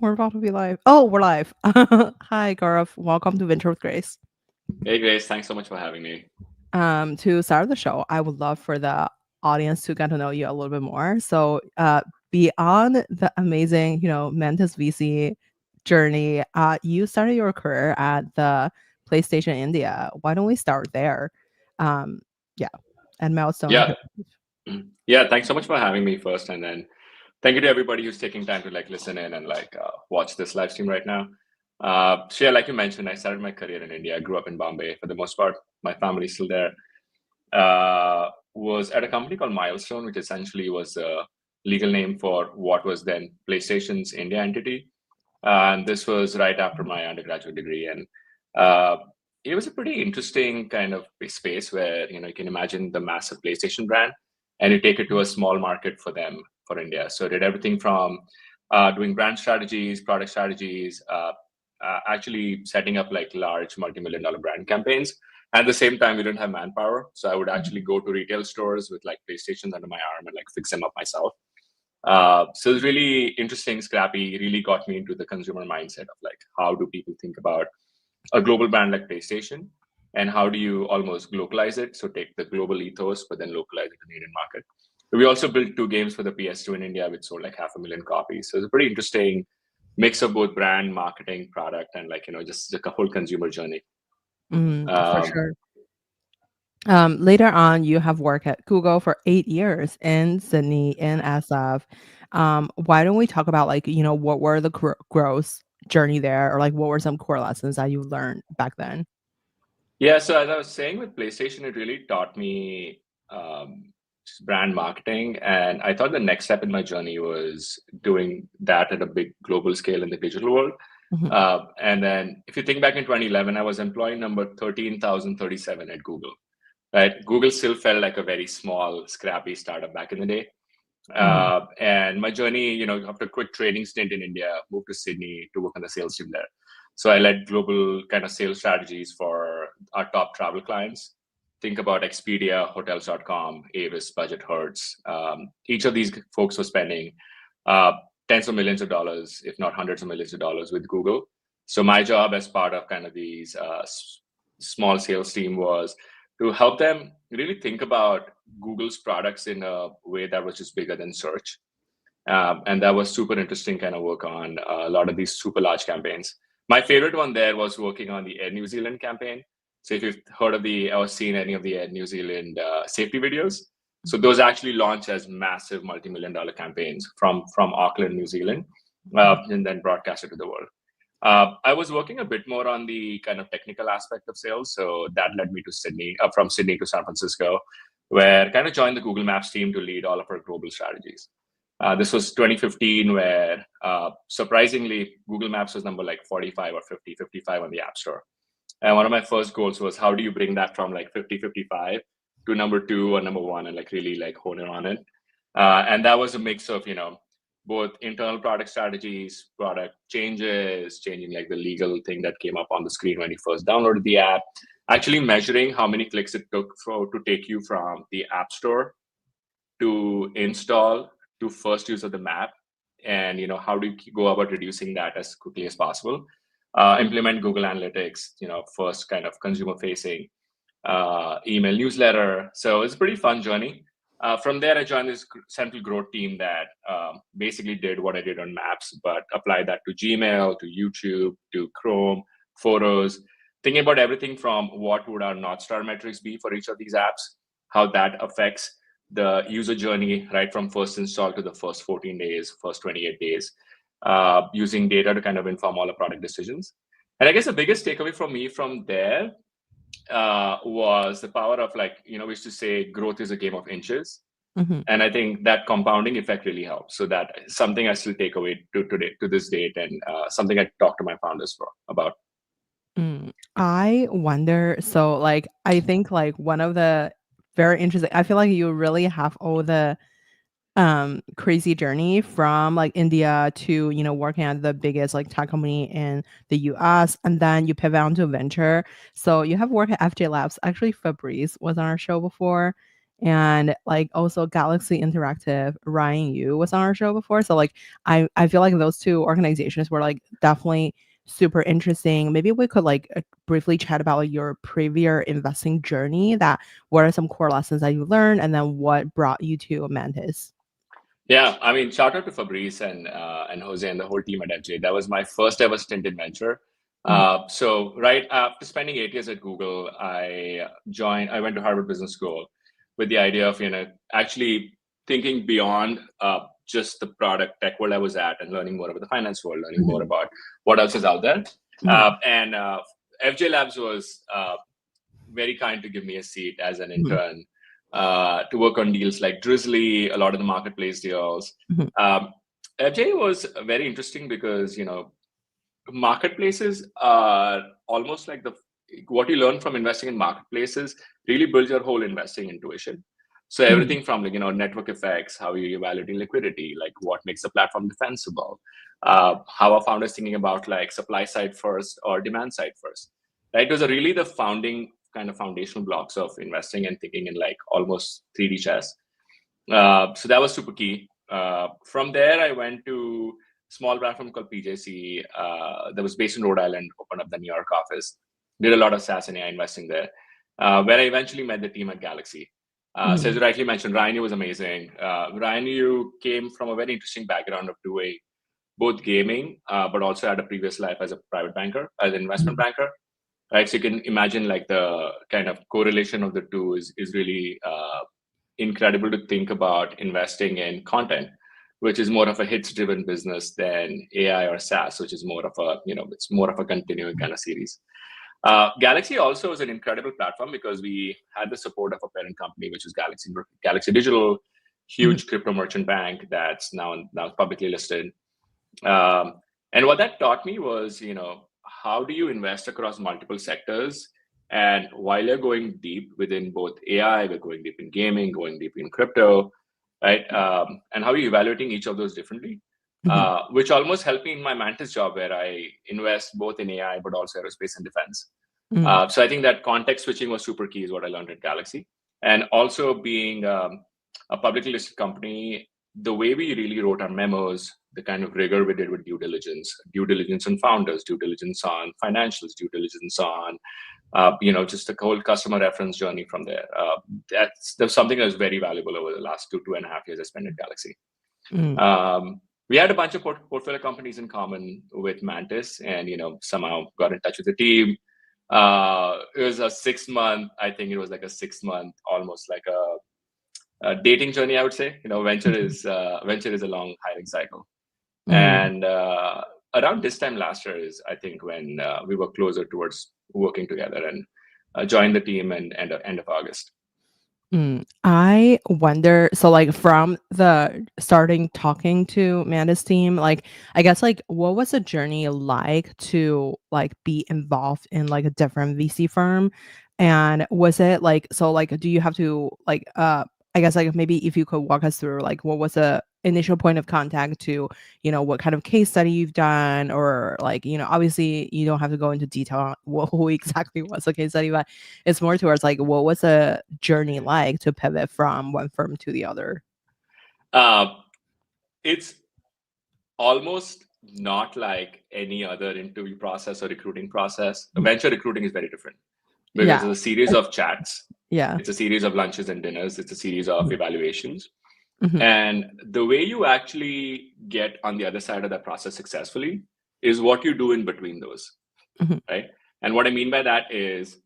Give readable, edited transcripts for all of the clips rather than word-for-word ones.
We're about to be live. Oh, we're live. Hi, Gaurav. Welcome to Venture with Grace. Hey Grace, thanks so much for having me. To start the show, I would love for the audience to get to know you a little bit more. So, beyond the amazing, Mantis VC journey, you started your career at the PlayStation India. Why don't we start there? Um, yeah, and milestone into Yeah, yeah, thanks so much for having me first, and then thank you to everybody who's taking time to listen in and watch this live stream right now. So yeah, like you mentioned, I started my career in India. I grew up in Bombay for the most part. My family's still there. Was at a company called Milestone, which essentially was a legal name for what was then PlayStation's India entity. And this was right after my undergraduate degree, and uh, it was a pretty interesting kind of space where you can imagine the massive PlayStation brand, and you take it to a small market for them for India. So I did everything from doing brand strategies, product strategies, actually setting up large multi-million-dollar brand campaigns. At the same time, we didn't have manpower, so I would actually go to retail stores with PlayStations under my arm and fix them up myself. So it's really interesting, scrappy, really got me into the consumer mindset of how do people think about a global brand like PlayStation, and how do you almost localize it? So take the global ethos, but then localize it to the Indian market. We also built two games for the PS2 in India, which sold 500,000 copies. So it's a pretty interesting mix of both brand, marketing, product, and just the whole consumer journey. for Um, sure. Later on, you have worked at Google for 8 years in Sydney in SF. Why don't we talk about what were the growth journey there, or what were some core lessons that you learned back then? Yeah, so as I was saying with PlayStation, it really taught me just brand marketing. And I thought the next step in my journey was doing that at a big global scale in the digital world. Mhm. And then if you think back in 2011, I was employee number 13,037 at Google, right? Google still felt like a very small, scrappy startup back in the day. Mhm. And my journey, after a quick training stint in India, moved to Sydney to work on the sales team there. So I led global kind of sales strategies for our top travel clients. Think about Expedia, Hotels.com, Avis, Budget Hertz. Each of these folks were spending uh, tens of millions of dollars, if not hundreds of millions of dollars, with Google. So my job as part of kind of these small sales team was to help them really think about Google's products in a way that was just bigger than search. And that was super interesting kind of work on a lot of these super large campaigns. My favorite one there was working on the Air New Zealand campaign. So if you've heard of or seen any of the Air New Zealand safety videos, so those actually launched as massive multi-million-dollar campaigns from Auckland, New Zealand, and then broadcasted to the world. I was working a bit more on the kind of technical aspect of sales, so that led me to Sydney, from Sydney to San Francisco, where I kind of joined the Google Maps team to lead all of our global strategies. This was 2015, where surprisingly, Google Maps was number 45 or 50, 55 on the App Store. And one of my first goals was how do you bring that from 50, 55 to number two or number one and really hone in on it. And that was a mix of, both internal product strategies, product changes, changing the legal thing that came up on the screen when you first downloaded the app, actually measuring how many clicks it took to take you from the App Store to install to first use of the map, and how do you go about reducing that as quickly as possible. Implement Google Analytics, first kind of consumer facing email newsletter. So it's a pretty fun journey. From there, I joined this central growth team that basically did what I did on Maps, but applied that to Gmail, to YouTube, to Chrome, Photos, thinking about everything from what would our North Star metrics be for each of these apps, how that affects the user journey, right from first install to the first 14 days, first 28 days, using data to kind of inform all the product decisions. And I guess the biggest takeaway from me from there was the power of we used to say growth is a game of inches. Mhm. And I think that compounding effect really helps. So that is something I still take away to today, to this date, and something I talk to my founders about. I wonder. So, I think one of the very interesting. I feel like you really have all the crazy journey from India to working at the biggest tech company in the US, and then you pivot onto venture. So you have worked at FJ Labs. Actually, Fabrice was on our show before, and like also Galaxy Interactive, Ryan Yu was on our show before. So like I feel like those two organizations were like definitely super interesting. Maybe we could like briefly chat about like, your previous investing journey. That what are some core lessons that you learned, and then what brought you to Mantis? Yeah, I mean, shout out to Fabrice and Jose and the whole team at FJ. That was my first ever stint in venture. Mhm, So right after spending 8 years at Google, I went to Harvard Business School with the idea of actually thinking beyond just the product tech world I was at and learning more about the finance world, learning more mhm, about what else is out there. mhm, And FJ Labs was very kind to give me a seat as an mhm, intern to work on deals like Drizzly, a lot of the marketplace deals. mhm, Um, FJ was very interesting because marketplaces are almost like what you learn from investing in marketplaces really builds your whole investing intuition. So mhm, everything from network effects, how you evaluating liquidity, like what makes the platform defensible, how are founders thinking about like supply side first or demand side first. Right, those are really the founding kind of foundational blocks of investing and thinking in like almost 3D chess. So that was super key. From there, I went to a small platform called PJC that was based in Rhode Island, opened up the New York office, did a lot of SaaS and AI investing there, where I eventually met the team at Galaxy. So as mhm, you rightly mentioned, Ryan was amazing. Ryan came from a very interesting background of doing both gaming, but also had a previous life as a private banker, as an investment mhm, banker. Right, so you can imagine like the kind of correlation of the two is really incredible to think about investing in content, which is more of a hits driven business than AI or SaaS, which is more of a, it's more of a continuing kind of series. Galaxy also is an incredible platform because we had the support of a parent company, which is Galaxy Digital, mhm, huge crypto merchant bank that's now publicly listed. Um, and what that taught me was, how do you invest across multiple sectors? And while you're going deep within both AI, we're going deep in gaming, going deep in crypto, right? And how are you evaluating each of those differently? mhm, Which almost helped me in my Mantis job, where I invest both in AI but also aerospace and defense. mhm, So I think that context switching was super key, is what I learned at Galaxy. And also being a publicly listed company, the way we really wrote our memos, the kind of rigor we did with due diligence on founders, due diligence on financials, due diligence on, just the whole customer reference journey from there. That's something that was very valuable over the last 2.5 years I spent at Galaxy. mhm, We had a bunch of portfolio companies in common with Mantis, and somehow got in touch with the team. It was a 6 month. I think it was like a 6 month, almost like a dating journey. I would say. Venture is a long hiring cycle, mhm. and around this time last year is I think when we were closer towards working together and joined the team and end of August. I wonder, so like from the starting talking to Amanda's team, like I guess like what was the journey like to like be involved in like a different VC firm? And was it like so like do you have to like I guess like maybe if you could walk us through like what was the initial point of contact to, what kind of case study you've done, or like, obviously you don't have to go into detail on who exactly was the case study, but it's more towards like what was the journey like to pivot from one firm to the other? Uh, it's almost not like any other interview process or recruiting process. Mhm. Venture recruiting is very different because Yeah. it's a series of chats, Yeah. it's a series of lunches and dinners, it's a series of Mhm. evaluations. Mhm. And the way you actually get on the other side of that process successfully is what you do in between those, Mhm. right? And what I mean by that is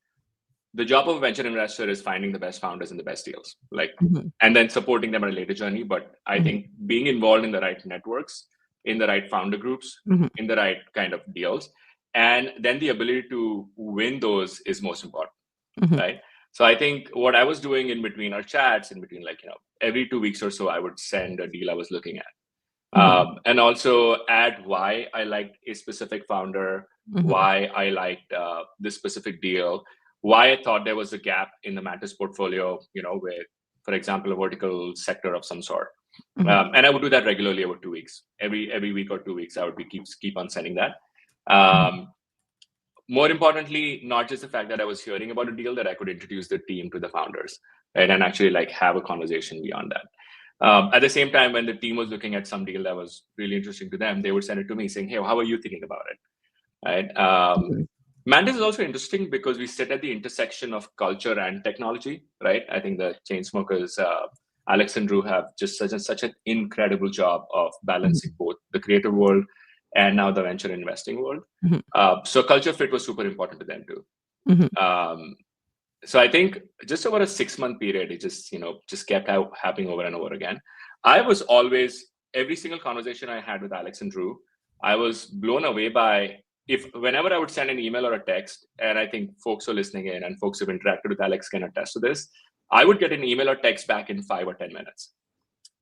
the job of a venture investor is finding the best founders and the best deals, like, Mhm. and then supporting them on a later journey. But I Mhm. think being involved in the right networks, in the right founder groups, Mhm. in the right kind of deals, and then the ability to win those is most important, Mhm. right? So I think what I was doing in between our chats, in between like every 2 weeks or so, I would send a deal I was looking at, Mhm. and also add why I liked a specific founder, Mhm. why I liked this specific deal, why I thought there was a gap in the Mantis portfolio, with, for example, a vertical sector of some sort. Mhm. And I would do that regularly over 2 weeks. Every week or 2 weeks, I would keep on sending that. Mhm. Um, More importantly, not just the fact that I was hearing about a deal, that I could introduce the team to the founders. right? And actually like have a conversation beyond that. At the same time, when the team was looking at some deal that was really interesting to them, they would send it to me saying, hey, how are you thinking about it? Right? Mantis is also interesting because we sit at the intersection of culture and technology, right? I think the Chainsmokers, Alex and Drew have just such an incredible job of balancing both the creative world and now the venture investing world. So culture fit was super important to them too. So I think just over a 6-month period, it just kept happening over and over again. I was always, every single conversation I had with Alex and Drew, I was blown away by whenever I would send an email or a text, and I think folks who are listening in and folks who've interacted with Alex can attest to this, I would get an email or text back in 5 or 10 minutes.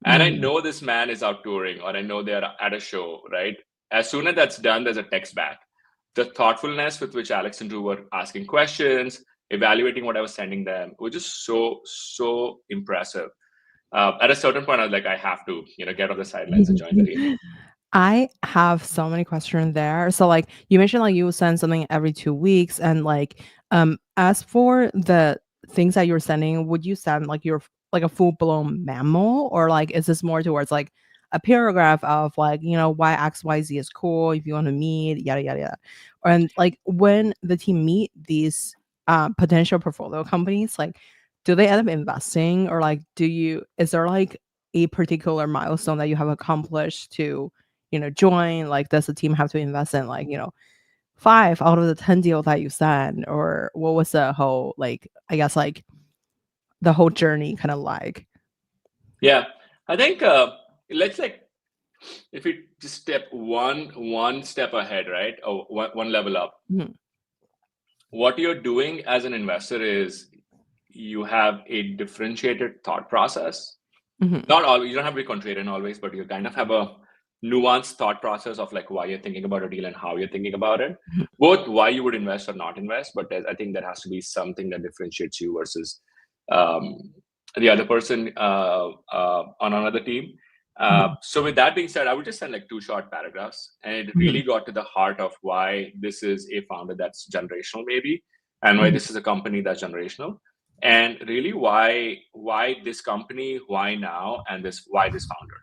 And I know this man is out touring, or I know they're at a show, right? As soon as that's done, there's a text back. The thoughtfulness with which Alex and Drew were asking questions, evaluating what I was sending them, was just so impressive. At a certain point, I was like, I have to, get off the sidelines and join the team. I have so many questions there. So like you mentioned, like you will send something every 2 weeks, and like as for the things that you're sending, would you send like your like a full blown memo, or like is this more towards like a paragraph of like why XYZ is cool if you want to meet, yada yada yada, and like when the team meet these potential portfolio companies, like do they end up investing, or like is there like a particular milestone that you have accomplished to join? Like, does the team have to invest in like 5 out of the 10 deals that you send, or what was the whole like I guess like the whole journey kind of like? Yeah, I think let's like if we just step one step ahead, right, or one level up. What you're doing as an investor is you have a differentiated thought process. Not always, you don't have to be contrarian always, but you kind of have a nuanced thought process of like why you're thinking about a deal and how you're thinking about it, both why you would invest or not invest. But I think there has to be something that differentiates you versus the other person on another team. So with that being said, I would just send like 2 short paragraphs, and it really got to the heart of why this is a founder that's generational maybe, and why this is a company that's generational, and really why this company, why now, and why this founder.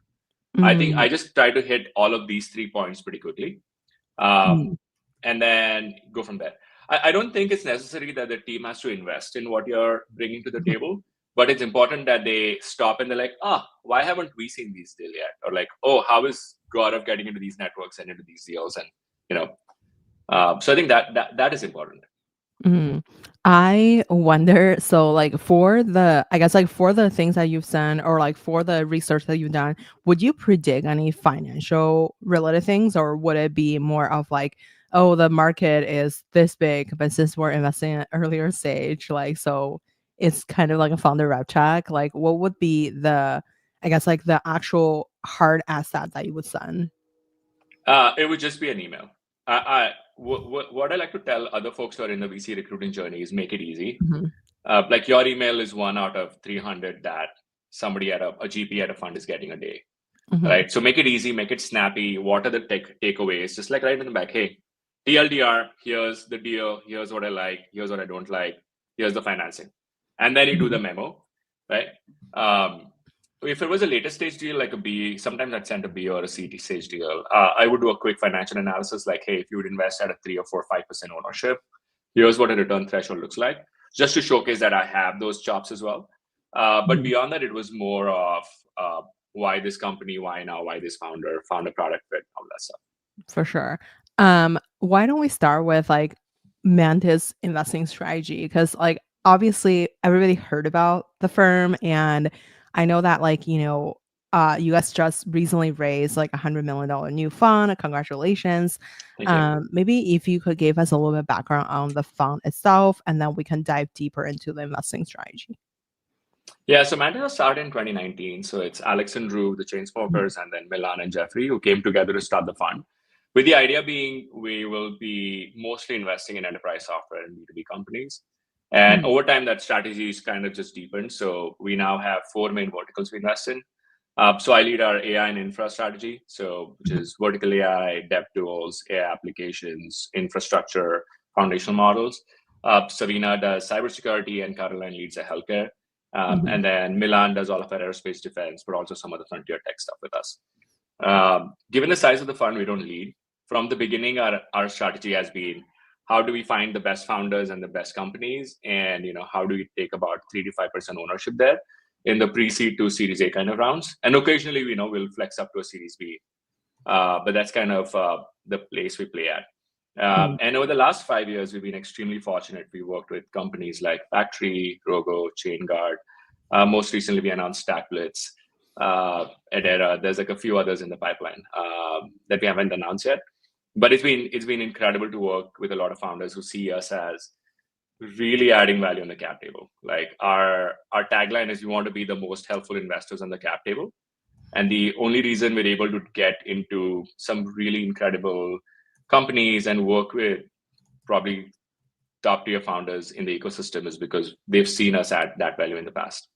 I think I just try to hit all of these 3 points pretty quickly, and then go from there. I don't think it's necessary that the team has to invest in what you're bringing to the table, but it's important that they stop and they're like, why haven't we seen these deals yet? Or like, oh, how is Gaurav getting into these networks and into these deals? And so I think that is important. I wonder, so like for the, I guess like for the things that you've done, or like for the research that you've done, would you predict any financial related things, or would it be more of like, oh, the market is this big, but since we're investing at earlier stage, like, so it's kind of like a founder rev check? Like what would be the, I guess like the actual hard asset that you would send? It would just be an email. What I like to tell other folks who are in the VC recruiting journey is make it easy. Like your email is 1 out of 300 that somebody at a GP at a fund is getting a day, right? So make it easy, make it snappy. What are the takeaways? Just like right in the back, hey, TLDR, here's the deal, here's what I like, here's what I don't like, here's the financing. And then you do the memo, right? If it was a later stage deal, like a B, sometimes I'd send a B or a C stage deal. I would do a quick financial analysis, like, hey, if you would invest at a 3 or 4 or 5% ownership, here's what a return threshold looks like, just to showcase that I have those chops as well. But beyond that, it was more of why this company, why now, why this founder, product fit, all that stuff. For sure. Why don't we start with like Mantis investing strategy? Because like obviously everybody heard about the firm, and I know that like you guys just recently raised like $100 million new fund. Congratulations. Maybe if you could give us a little bit of background on the fund itself, and then we can dive deeper into the investing strategy. Yeah, so Mantis was started in 2019. So it's Alex and Drew, the Chainsmokers, and then Milan and Jeffrey, who came together to start the fund. With the idea being we will be mostly investing in enterprise software and B2B companies. And over time, that strategy is kind of just deepened. So we now have 4 main verticals we invest in. So I lead our AI and infra strategy, which is vertical AI, dev tools, AI applications, infrastructure, foundational models. Savina does cybersecurity, and Caroline leads a healthcare. And then Milan does all of our aerospace defense, but also some of the frontier tech stuff with us. Given the size of the fund, we don't lead. From the beginning, our strategy has been, how do we find the best founders and the best companies? And how do we take about 3 to 5% ownership there in the pre-seed to Series A kind of rounds? And occasionally, we'll flex up to a Series B. But that's kind of the place we play at. And over the last 5 years, we've been extremely fortunate. We worked with companies like Factory, Rogo, ChainGuard. Most recently, we announced StackBlitz, Edera. There's like a few others in the pipeline that we haven't announced yet. But it's been incredible to work with a lot of founders who see us as really adding value on the cap table. Like our tagline is, we want to be the most helpful investors on the cap table. And the only reason we're able to get into some really incredible companies and work with probably top tier founders in the ecosystem is because they've seen us add that value in the past.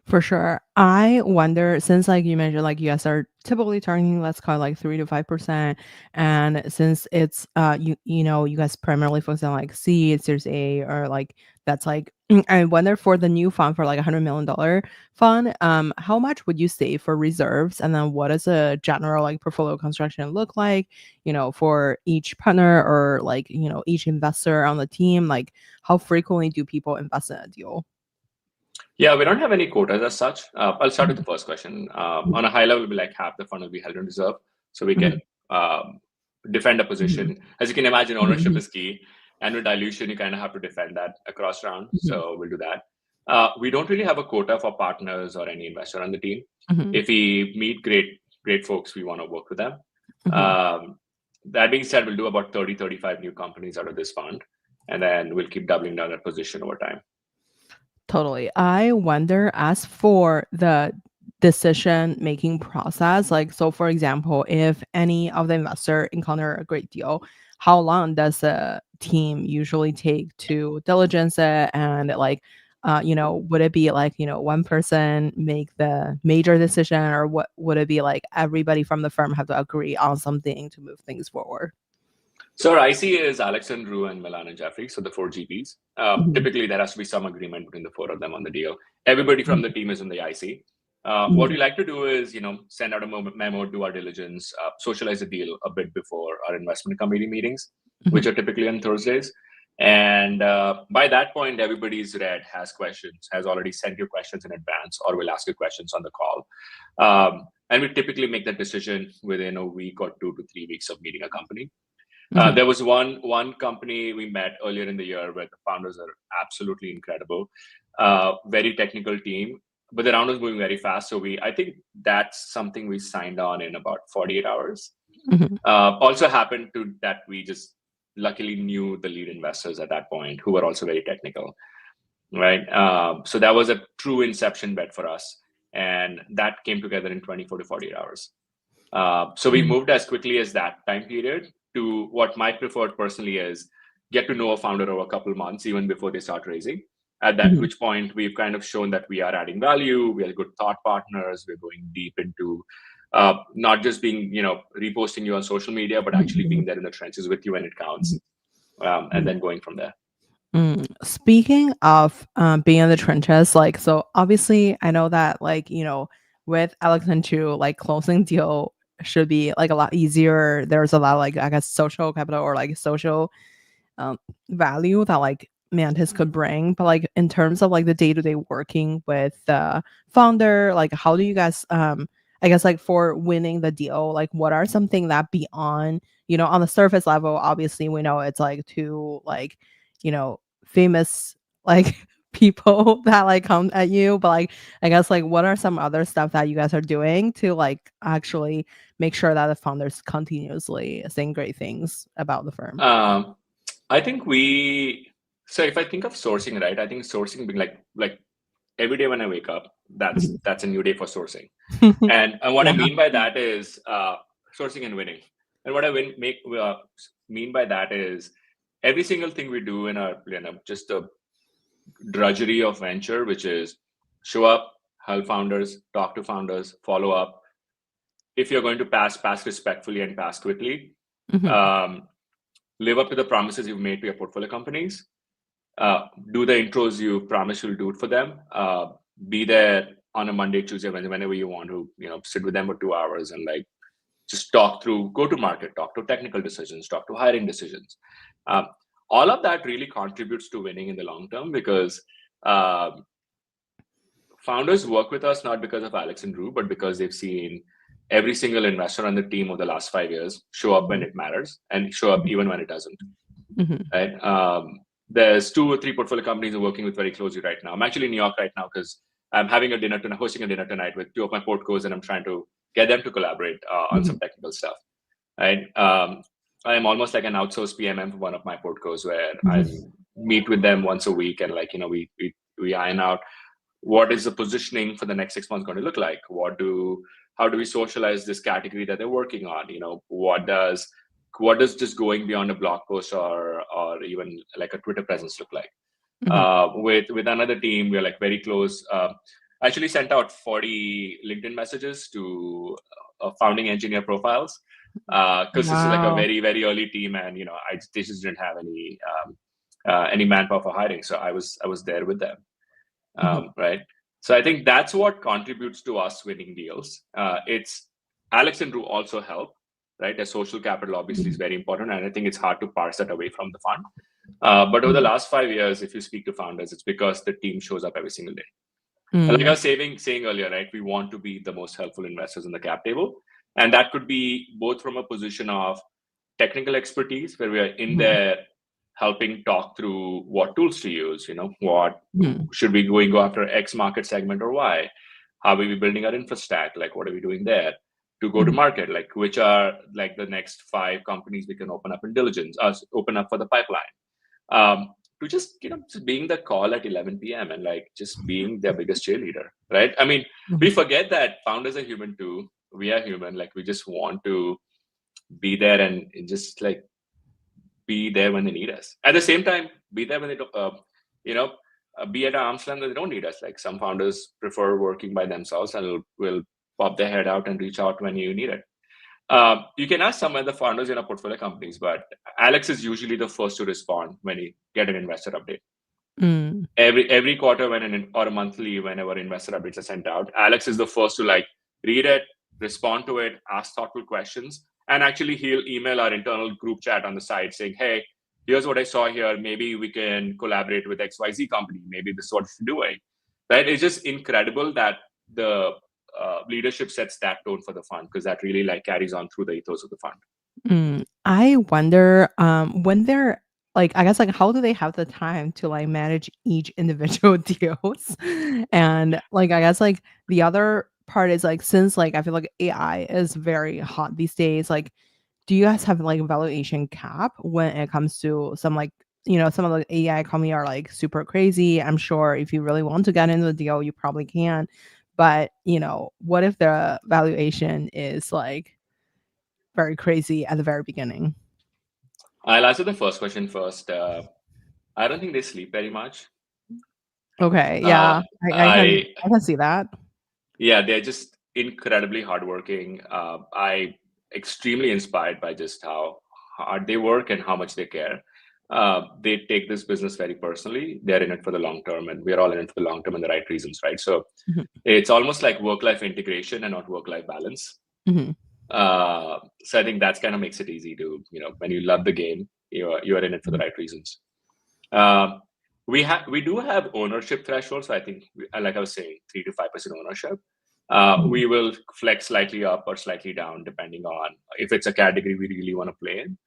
For sure. I wonder, since like you mentioned, like you guys are typically targeting, let's call it like 3 to 5%. And since it's you guys primarily focus on like seed, Series A, or like that's like I wonder for the new fund, for like $100 million fund, how much would you save for reserves? And then what does a general like portfolio construction look like, for each partner or like, each investor on the team? Like how frequently do people invest in a deal? Yeah, we don't have any quotas as such. I'll start with the first question. On a high level, we like half the fund will be held in reserve, so we can defend a position. As you can imagine, ownership is key, and with dilution, you kind of have to defend that across round. So we'll do that. We don't really have a quota for partners or any investor on the team. If we meet great folks, we want to work with them. That being said, we'll do about 35 new companies out of this fund, and then we'll keep doubling down that position over time. Totally. I wonder, as for the decision-making process, like, so for example, if any of the investor encounter a great deal, how long does the team usually take to diligence it? And like, would it be like, one person make the major decision, or what would it be like everybody from the firm have to agree on something to move things forward? So our IC is Alex and Drew and Milan and Jeffrey, so the 4 GPs. Typically, there has to be some agreement between the 4 of them on the deal. Everybody from the team is in the IC. What we like to do is, send out a memo, do our diligence, socialize the deal a bit before our investment committee meetings, which are typically on Thursdays. And by that point, everybody's read, has questions, has already sent you questions in advance, or will ask you questions on the call. And we typically make that decision within a week or 2 to 3 weeks of meeting a company. There was one company we met earlier in the year where the founders are absolutely incredible, very technical team, but the round was moving very fast. So I think that's something we signed on in about 48 hours. Also happened to that we just luckily knew the lead investors at that point, who were also very technical, right? So that was a true inception bet for us, and that came together in 24 to 48 hours. So we moved as quickly as that time period to what my preferred personally is get to know a founder over a couple of months, even before they start raising. At that which point, we've kind of shown that we are adding value, we are good thought partners, we're going deep into not just being, reposting you on social media, but actually being there in the trenches with you when it counts, and then going from there. Speaking of being in the trenches, like, so obviously I know that like, with Alex and Drew, like closing deal should be like a lot easier. There's a lot of, like, I guess, social capital or like social value that like Mantis could bring. But like in terms of like the day-to-day working with the founder, like how do you guys I guess like for winning the deal, like what are something that beyond, on the surface level, obviously we know it's like two like, famous like people that like come at you, but like I guess like what are some other stuff that you guys are doing to like actually make sure that the founders continuously saying great things about the firm? I think so if I think of sourcing, right, I think sourcing being like every day when I wake up, that's a new day for sourcing. And what I mean by that is sourcing and winning. And what I mean by that is every single thing we do in our just a drudgery of venture, which is show up, help founders, talk to founders, follow up. If you're going to pass respectfully and pass quickly. Live up to the promises you've made to your portfolio companies. Do the intros you promise you'll do it for them. be there on a Monday, Tuesday, Wednesday, whenever you want to, sit with them for 2 hours and like just talk through go to market, talk to technical decisions, talk to hiring decisions. Um, all of that really contributes to winning in the long term because founders work with us not because of Alex and Drew, but because they've seen every single investor on the team over the last 5 years show up when it matters and show up even when it doesn't. Right? There's 2 or 3 portfolio companies I'm working with very closely right now. I'm actually in New York right now because I'm hosting a dinner tonight with 2 of my portcos, and I'm trying to get them to collaborate on some technical stuff. Right? I am almost like an outsourced PMM for one of my portcos where I meet with them once a week and like we iron out what is the positioning for the next 6 months going to look like. How do we socialize this category that they're working on? What does just going beyond a blog post or even like a Twitter presence look like? With another team, we're like very close. I actually sent out 40 LinkedIn messages to founding engineer profiles because this is like a very, very early team, and they just didn't have any manpower for hiring, so I was there with them. Right. So I think that's what contributes to us winning deals. It's Alex and Drew also help, right? The social capital obviously is very important, and I think it's hard to parse that away from the fund. But over the last 5 years, if you speak to founders, it's because the team shows up every single day. Like I was saying earlier, right? We want to be the most helpful investors in the cap table, and that could be both from a position of technical expertise, where we are in there helping talk through what tools to use, what should we go after X market segment or Y, how are we building our infra stack, like what are we doing there, to go to market, like which are like the next 5 companies we can open up in diligence, open up for the pipeline, to just just being the call at 11 p.m. and like just being their biggest cheerleader, right? I mean, we forget that founders are human too. We are human, like we just want to be there and just like be there when they need us. At the same time, be there when they don't, be at arm's length when they don't need us. Like some founders prefer working by themselves and will pop their head out and reach out when you need it. You can ask some of the founders in our portfolio companies, but Alex is usually the first to respond when you get an investor update. Every quarter or monthly, whenever investor updates are sent out, Alex is the first to like read it, respond to it, ask thoughtful questions. And actually, he'll email our internal group chat on the side saying, hey, here's what I saw here. Maybe we can collaborate with XYZ company. Maybe this is what you're doing. Right? It's just incredible that the leadership sets that tone for the fund, because that really like carries on through the ethos of the fund. I wonder when they're like, I guess, like, how do they have the time to like manage each individual deals? And like, I guess like the other part is like, since like I feel like AI is very hot these days, like do you guys have like a valuation cap when it comes to some like some of the AI company are like super crazy? I'm sure if you really want to get into the deal, you probably can. But what if the valuation is like very crazy at the very beginning? I'll answer the first question first. I don't think they sleep very much. Okay, yeah, I can see that. Yeah, they're just incredibly hardworking. I extremely inspired by just how hard they work and how much they care. They take this business very personally. They're in it for the long term, and we're all in it for the long term and the right reasons, right? So it's almost like work-life integration and not work-life balance. So I think that's kind of makes it easy to, when you love the game, you are in it for the right reasons. We do have ownership thresholds. So I think, like I was saying, 3 to 5% ownership. We will flex slightly up or slightly down depending on if it's a category we really want to play in.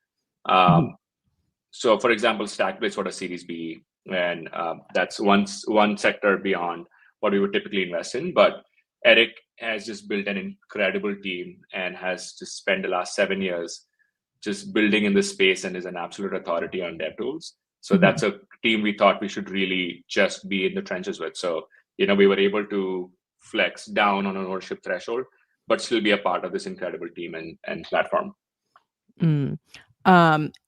So, for example, Stackblaze sort of Series B, and that's one sector beyond what we would typically invest in. But Eric has just built an incredible team and has just spent the last 7 years just building in this space and is an absolute authority on dev tools. So that's a team we thought we should really just be in the trenches with. So, we were able to flex down on an ownership threshold, but still be a part of this incredible team and platform.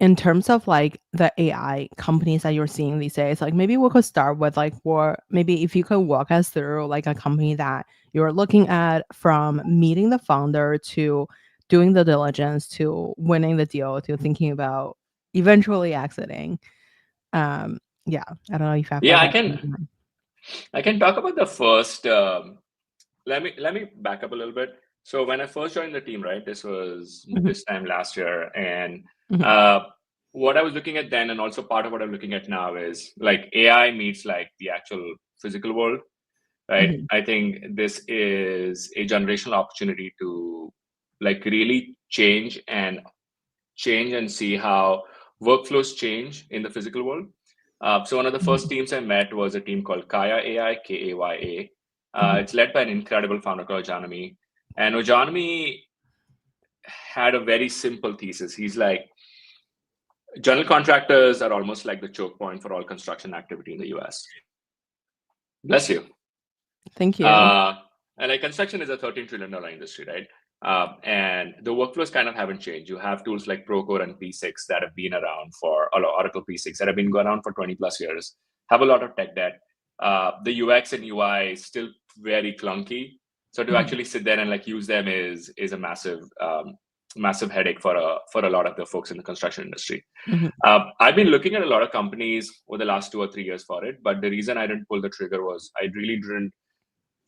In terms of like the AI companies that you're seeing these days, like maybe we could start with like, or maybe if you could walk us through like a company that you're looking at, from meeting the founder to doing the diligence to winning the deal to thinking about eventually exiting. Yeah, I don't know if you have. Yeah, I can. I can talk about the first. Let me back up a little bit. So when I first joined the team, right, this was this time last year, and what I was looking at then, and also part of what I'm looking at now, is like AI meets like the actual physical world, right? I think this is a generational opportunity to like really change and see how workflows change in the physical world. So one of the first teams I met was a team called Kaya AI, Kaya. It's led by an incredible founder called Ojanami. And Ojanami had a very simple thesis. He's like, general contractors are almost like the choke point for all construction activity in the US. Bless you. Thank you. And like construction is a $13 trillion industry, right? And the workflows kind of haven't changed. You have tools like Procore and P6 that have been around for Oracle P6 that have been going around for 20 plus years, have a lot of tech debt. The UX and UI is still very clunky. So to actually sit there and like use them is a massive headache for a lot of the folks in the construction industry. I've been looking at a lot of companies over the last 2 or 3 years for it, but the reason I didn't pull the trigger was I really didn't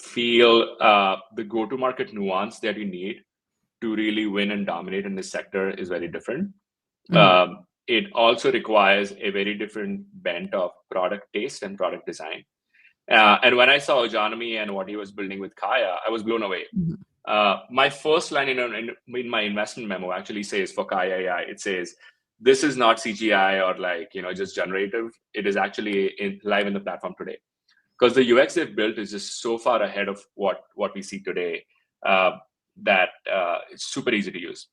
feel the go-to-market nuance that you need to really win and dominate in this sector is very different. It also requires a very different bent of product taste and product design. And when I saw Ojanami and what he was building with Kaya, I was blown away. My first line in my investment memo actually says for Kaya AI, it says, this is not CGI or like, just generative. It is actually live in the platform today. Because the UX they've built is just so far ahead of what we see today that it's super easy to use.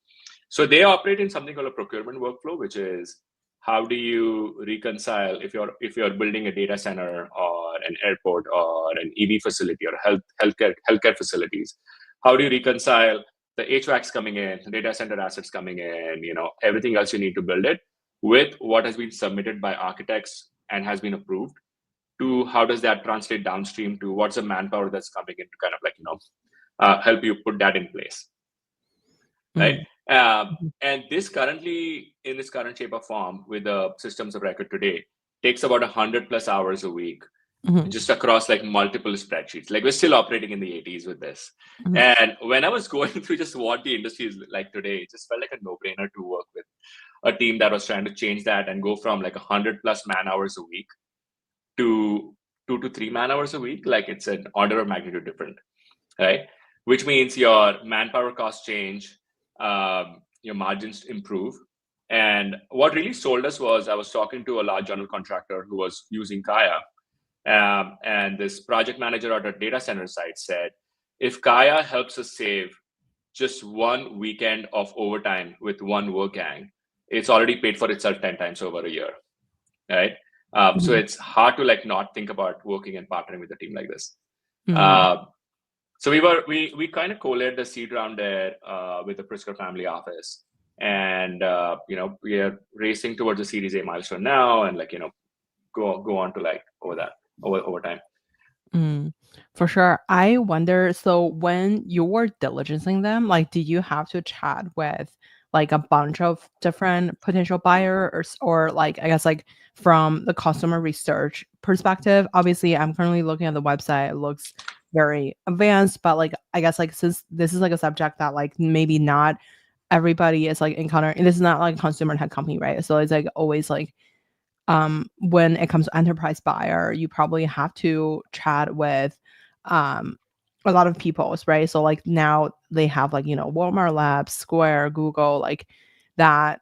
So they operate in something called a procurement workflow, which is how do you reconcile if you're building a data center or an airport or an EV facility or healthcare facilities? How do you reconcile the HVACs coming in, the data center assets coming in, everything else you need to build it with what has been submitted by architects and has been approved? To how does that translate downstream to what's the manpower that's coming in to kind of like help you put that in place, right? And this currently in this current shape of form with the systems of record today takes about 100+ hours a week, just across like multiple spreadsheets. Like we're still operating in the 80s with this. And when I was going through just what the industry is like today, it just felt like a no-brainer to work with a team that was trying to change that and go from like 100+ man hours a week to 2 to 3 man hours a week. Like it's an order of magnitude different, right? Which means your manpower costs change, your margins improve. And what really sold us was I was talking to a large general contractor who was using Kaya. And this project manager at a data center site said, if Kaya helps us save just one weekend of overtime with one work gang, it's already paid for itself 10 times over a year, right? So it's hard to like not think about working and partnering with a team like this. So we kind of co-led the seed round there with the Pritzker family office, and we are racing towards the Series A milestone now, and like go on to like over time. For sure. I wonder, so when you were diligencing them, like, did you have to chat with like a bunch of different potential buyers or like, I guess like from the customer research perspective? Obviously, I'm currently looking at the website. It looks very advanced, but like, I guess like since this is like a subject that like maybe not everybody is like encountering, this is not like a consumer tech company, right? So it's like always like, when it comes to enterprise buyer, you probably have to chat with a lot of people, right? So like now they have like, Walmart Labs, Square, Google, like that,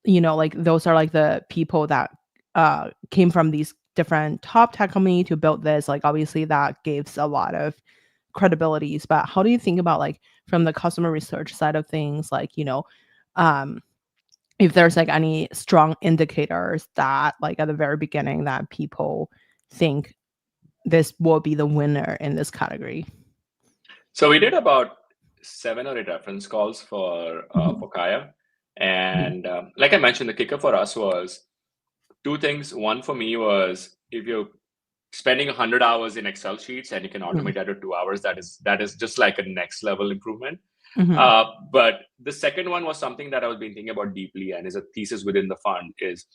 like those are like the people that came from these different top tech company to build this. Like obviously that gives a lot of credibilities, but how do you think about like from the customer research side of things, like, if there's like any strong indicators that like at the very beginning that people think this will be the winner in this category? So we did about 7 or 8 reference calls for Kaya. And like I mentioned, the kicker for us was 2 things. One for me was if you're spending 100 hours in Excel sheets and you can automate that to 2 hours, that is just like a next level improvement. But the second one was something that I was been thinking about deeply and is a thesis within the fund is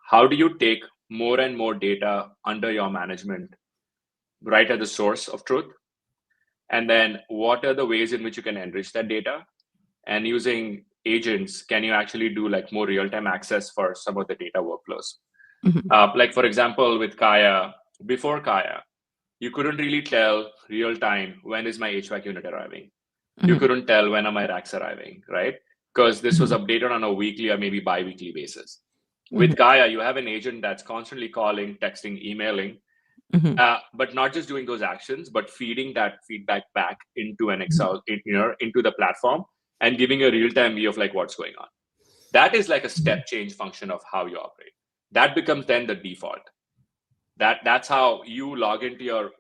how do you take more and more data under your management right at the source of truth, and then what are the ways in which you can enrich that data, and using agents, can you actually do like more real-time access for some of the data workflows? Like for example, with Kaya, before Kaya, you couldn't really tell real time when is my HVAC unit arriving. You couldn't tell when are my racks arriving, right? Because this was updated on a weekly or maybe bi-weekly basis. With Kaya, you have an agent that's constantly calling, texting, emailing, but not just doing those actions, but feeding that feedback back into an Excel, into the platform, and giving a real-time view of like what's going on. That is like a step change function of how you operate. That becomes then the default. That's how you log into your,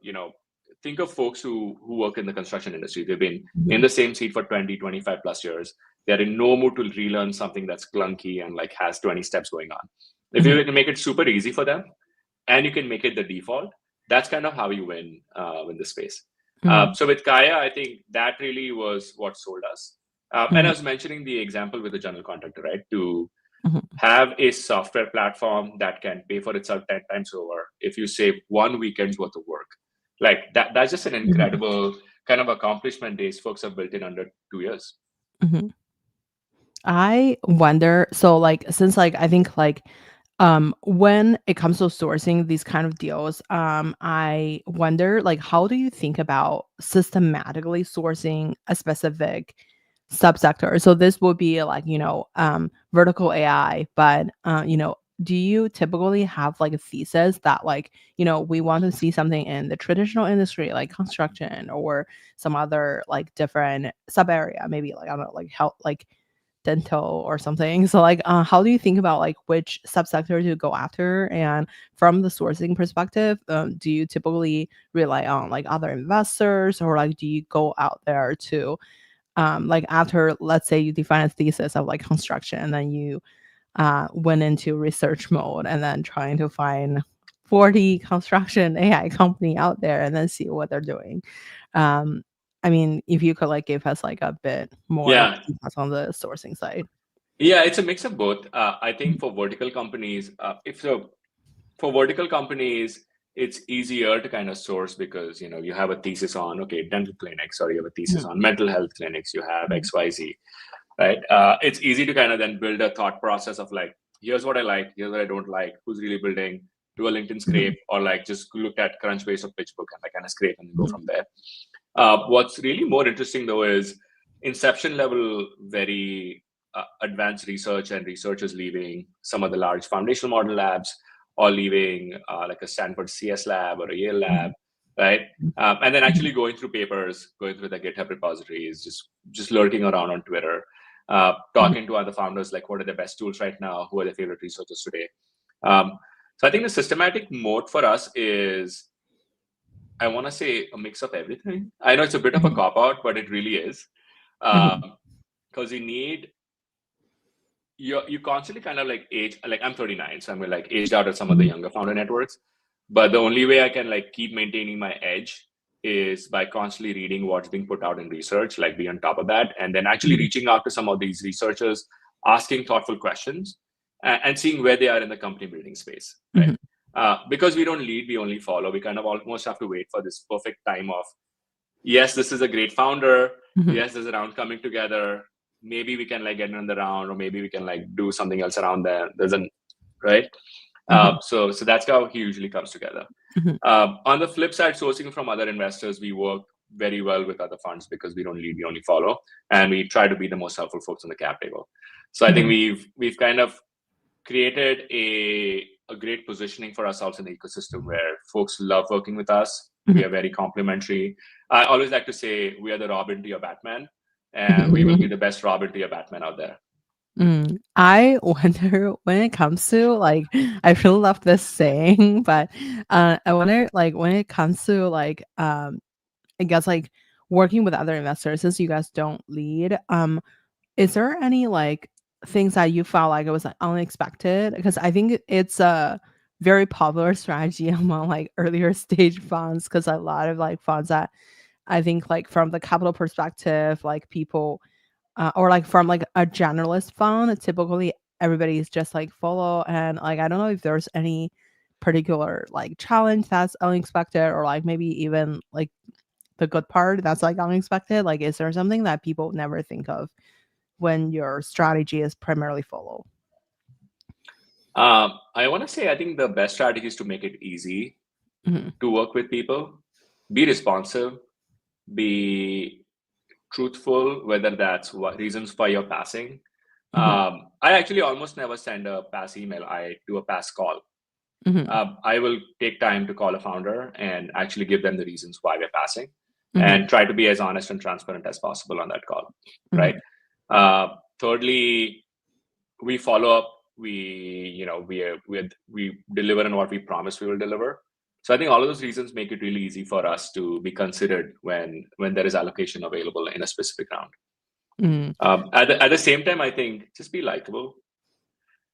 think of folks who work in the construction industry. They've been in the same seat for 20, 25 plus years. They're in no mood to relearn something that's clunky and like has 20 steps going on. If you can make it super easy for them and you can make it the default, that's kind of how you win in this space. So with Kaya, I think that really was what sold us. And I was mentioning the example with the general contractor, right? To have a software platform that can pay for itself 10 times over if you save 1 weekend's worth of work. Like that's just an incredible kind of accomplishment these folks have built in under 2 years. I wonder, so like, since like, I think like, when it comes to sourcing these kind of deals, I wonder like, how do you think about systematically sourcing a specific subsector? So this would be like, vertical AI, but, do you typically have like a thesis that like, we want to see something in the traditional industry, like construction or some other like different sub area, maybe like, I don't know, like health, like dental or something. So like, how do you think about like which subsector to go after? And from the sourcing perspective, do you typically rely on like other investors, or like do you go out there to like after, let's say you define a thesis of like construction, and then you went into research mode and then trying to find 40 construction AI company out there and then see what they're doing. I mean, if you could like give us like a bit more details on the sourcing side. Yeah, it's a mix of both. I think for vertical companies, for vertical companies, it's easier to kind of source because you have a thesis on dental clinics, or you have a thesis on mental health clinics. You have XYZ, right? It's easy to kind of then build a thought process of like, here's what I like, here's what I don't like, who's really building, do a LinkedIn scrape, or like just look at Crunchbase or PitchBook and like kind of scrape and go from there. What's really more interesting though is inception level, very advanced research and researchers leaving some of the large foundational model labs, or leaving like a Stanford CS lab or a Yale lab, right? And then actually going through papers, going through the GitHub repositories, just lurking around on Twitter, talking to other founders, like what are the best tools right now? Who are the favorite researchers today? So I think the systematic mode for us is, I want to say, a mix of everything. I know it's a bit of a cop-out, but it really is. Because you constantly kind of like age, like I'm 39, so I'm like aged out at some of the younger founder networks. But the only way I can like keep maintaining my edge is by constantly reading what's being put out in research, like be on top of that, and then actually reaching out to some of these researchers, asking thoughtful questions, and seeing where they are in the company building space, right? Because we don't lead, we only follow. We kind of almost have to wait for this perfect time of, yes, this is a great founder. Yes, there's a round coming together. Maybe we can like get in the round, or maybe we can like do something else around there. Right? So that's how he usually comes together. On the flip side, sourcing from other investors, we work very well with other funds because we don't lead, we only follow, and we try to be the most helpful folks on the cap table. So I think we've kind of created a great positioning for ourselves in the ecosystem where folks love working with us. We are very complimentary. I always like to say we are the Robin to your Batman, and we will be the best Robin to your Batman out there. I wonder when it comes to like, I really love this saying, but I wonder like when it comes to like, I guess like working with other investors, since you guys don't lead, is there any like things that you felt like it was like unexpected? Because I think it's a very popular strategy among like earlier stage funds, because a lot of like funds that I think like from the capital perspective, like people or like from like a generalist fund, typically everybody is just like follow, and like I don't know if there's any particular like challenge that's unexpected, or like maybe even like the good part that's like unexpected? Like, is there something that people never think of when your strategy is primarily follow? I want to say I think the best strategy is to make it easy Mhm, to work with people, be responsive, be truthful, whether that's reasons for your passing. mhm, I actually almost never send a pass email. I do a pass call. mhm, I will take time to call a founder and actually give them the reasons why we're passing, mhm, and try to be as honest and transparent as possible on that call, right? mhm, Thirdly, we follow up. We we deliver on what we promise we will deliver. So I think all of those reasons make it really easy for us to be considered when there is allocation available in a specific round. mhm, At the same time, I think just be likable,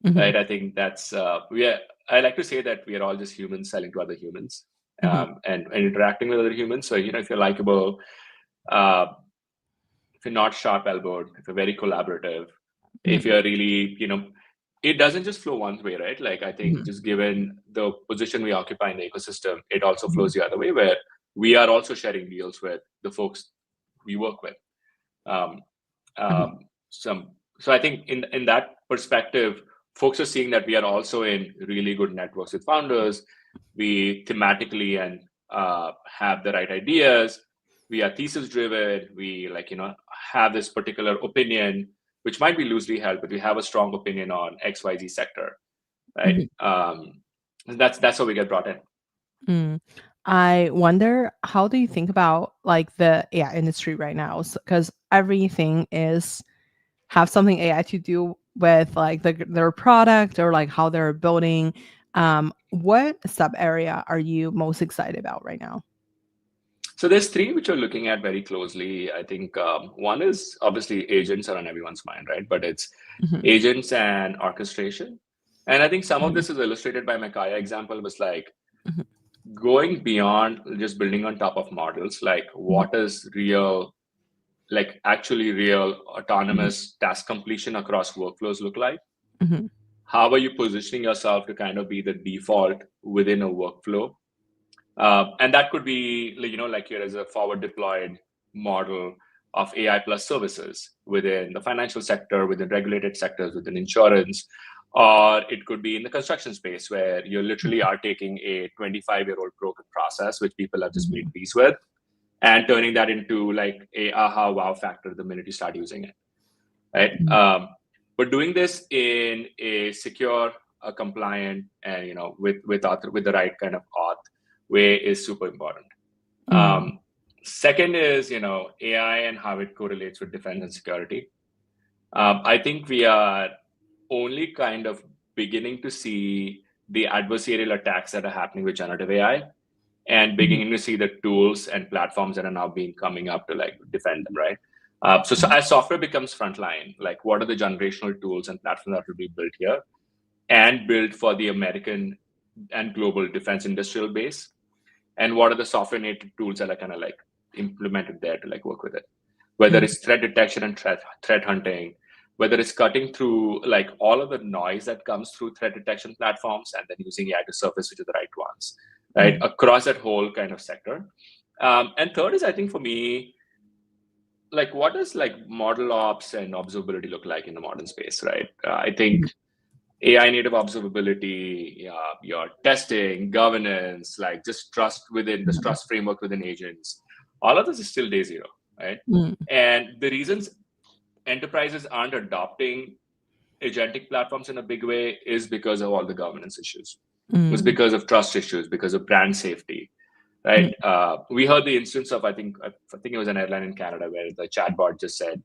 mhm, right? I think that's we are. I like to say that we are all just humans selling to other humans, mhm, and interacting with other humans. So if you're likable, uh, if you're not sharp-elbowed, if you're very collaborative, if mhm, you're really, it doesn't just flow one way, right? Like I think mhm, just given the position we occupy in the ecosystem, it also mhm, flows the other way, where we are also sharing deals with the folks we work with. Um, mhm, um, some so I think in that perspective, folks are seeing that we are also in really good networks with founders. We thematically and have the right ideas. We are thesis driven. We have this particular opinion, which might be loosely held, but we have a strong opinion on XYZ sector, right? mhm. That's how we get brought in. Mm. I wonder, how do you think about like the AI industry right now? Because everything is have something AI to do with like their product or like how they're building. What sub area are you most excited about right now? So there's three which we're looking at very closely. I think one is obviously agents are on everyone's mind, right? But it's Mhm, agents and orchestration. And I think some of mhm, this is illustrated by my Kaya example, was like mhm, going beyond just building on top of models, like mhm, what is real, like actually real mhm, autonomous task completion across workflows look like? mhm, How are you positioning yourself to kind of be the default within a workflow? And that could be, like here is a forward deployed model of AI plus services within the financial sector, within regulated sectors, within insurance, or it could be in the construction space where you literally are taking a 25-year-old broken process, which people have just made mhm, peace with, and turning that into like a aha wow factor the minute you start using it, right? mhm, But doing this in a secure, compliant, and with the right kind of auth way is super important. mhm, Second is AI and how it correlates with defense and security. I think we are only kind of beginning to see the adversarial attacks that are happening with generative AI, and mhm, beginning to see the tools and platforms that are now being coming up to like defend them, right? So mhm, as software becomes frontline, like what are the generational tools and platforms that will be built here and built for the American and global defense industrial base, and what are the software native tools that are kind of like implemented there to like work with it, whether mhm, it's threat detection and threat hunting, whether it's cutting through like all of the noise that comes through threat detection platforms and then using AI to surface which are the right ones, right, mhm, across that whole kind of sector. And third is, I think for me, like what does like model ops and observability look like in the modern space, right? I think mhm, AI native observability, your testing, governance, like just trust within this mhm, trust framework within agents, all of this is still day zero, right? mhm, And the reasons enterprises aren't adopting agentic platforms in a big way is because of all the governance issues. It's mhm, because of trust issues, because of brand safety, right? mhm, We heard the instance of I think it was an airline in Canada where the chatbot just said,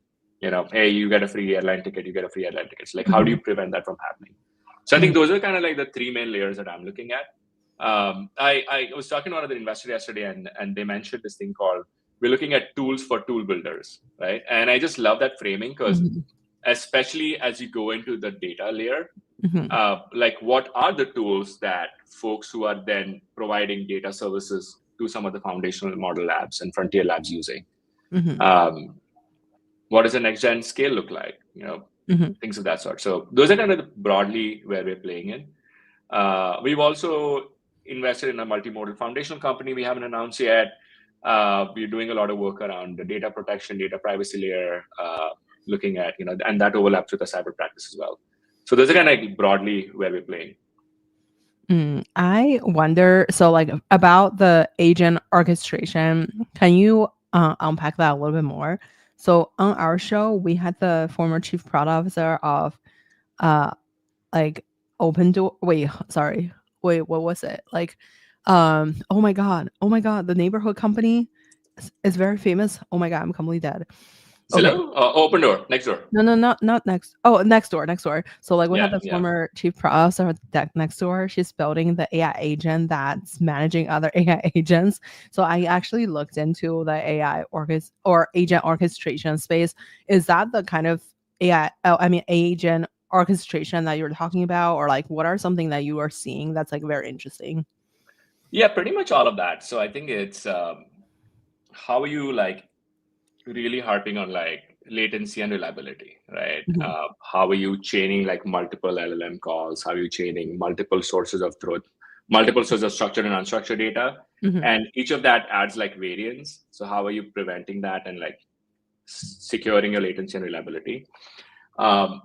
hey, you get a free airline ticket, you get a free airline ticket. It's like, how do mhm, you prevent that from happening? So I think mhm, those are kind of like the three main layers that I'm looking at. I was talking to one of the investors yesterday, and they mentioned this thing called, we're looking at tools for tool builders, right? And I just love that framing because mhm, especially as you go into the data layer, mhm, like what are the tools that folks who are then providing data services to some of the foundational model labs and frontier labs using? mhm, Um, what does the next gen scale look like? mhm, Things of that sort. So those are kind of broadly where we're playing in. We've also invested in a multimodal foundational company we haven't announced yet. We're doing a lot of work around the data protection, data privacy layer, looking at, and that overlaps with the cyber practice as well. So those are kind of broadly where we're playing. I wonder, so like about the agent orchestration, can you unpack that a little bit more? So on our show, we had the former chief product officer of like open door. Wait, sorry. Wait, what was it? Like, oh my god, the neighborhood company is very famous. Oh my god, I'm completely dead. Okay. Zillow? Open Door, next door. No, not next. Oh, next door. So like we Yeah, had the yeah. former chief product officer at next door. She's building the AI agent that's managing other AI agents. So I actually looked into the AI or agent orchestration space. Is that the kind of AI? Oh, I mean agent orchestration that you're talking about, or like what are something that you are seeing that's like very interesting? Yeah, pretty much all of that. So I think it's how are you like really harping on like latency and reliability, right? Mhm. How are you chaining like multiple LLM calls? How are you chaining multiple sources of truth, multiple sources of structured and unstructured data? Mhm. And each of that adds like variance. So how are you preventing that and like securing your latency and reliability?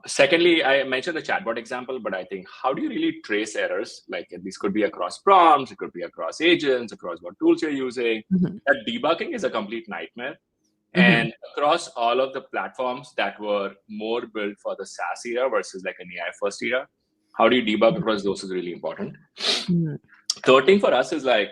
Secondly, I mentioned the chatbot example, but I think how do you really trace errors? Like these could be across prompts, it could be across agents, across what tools you're using. Mhm. That debugging is a complete nightmare. Mhm. And across all of the platforms that were more built for the SaaS era versus like an AI first era, how do you debug across those is really important. Mhm. Third thing for us is like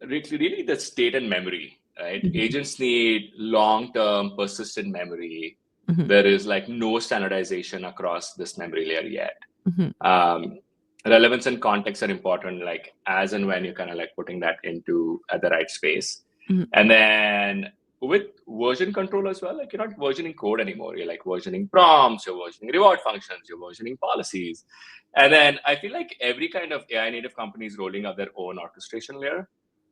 really the state and memory, right? Mhm. Agents need long-term persistent memory. Mhm. There is like no standardization across this memory layer yet. Mhm. Um, Relevance and context are important, like as and when you're kind of like putting that into at the right space. Mhm. And then with version control as well, like you're not versioning code anymore. You're like versioning prompts, you're versioning reward functions, you're versioning policies. And then I feel like every kind of AI native company is rolling out their own orchestration layer.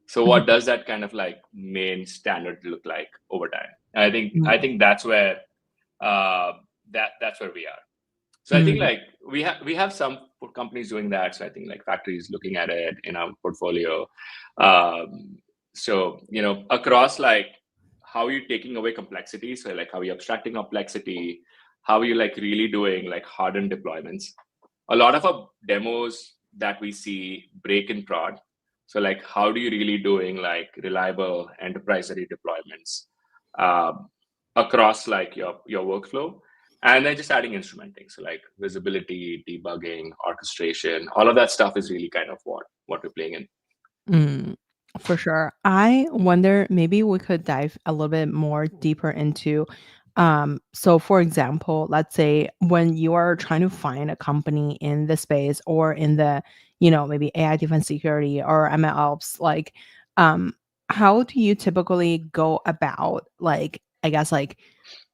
So Mhm. what does that kind of like main standard look like over time? And Mhm. I think that's where that's where we are. So I think Mhm. like we have some companies doing that. So I think like factories looking at it in our portfolio. So across like how are you taking away complexity? So like how are you abstracting complexity? How are you like really doing like hardened deployments? A lot of our demos that we see break in prod. So like how do you really doing like reliable enterprise ready deployments across like your workflow? And then just adding instrumenting, so like visibility, debugging, orchestration, all of that stuff is really kind of what we're playing in. Mm, for sure. I wonder maybe we could dive a little bit more deeper into so for example, let's say when you are trying to find a company in the space or in the, maybe AI defense security or MLOps, like um how do you typically go about like I guess like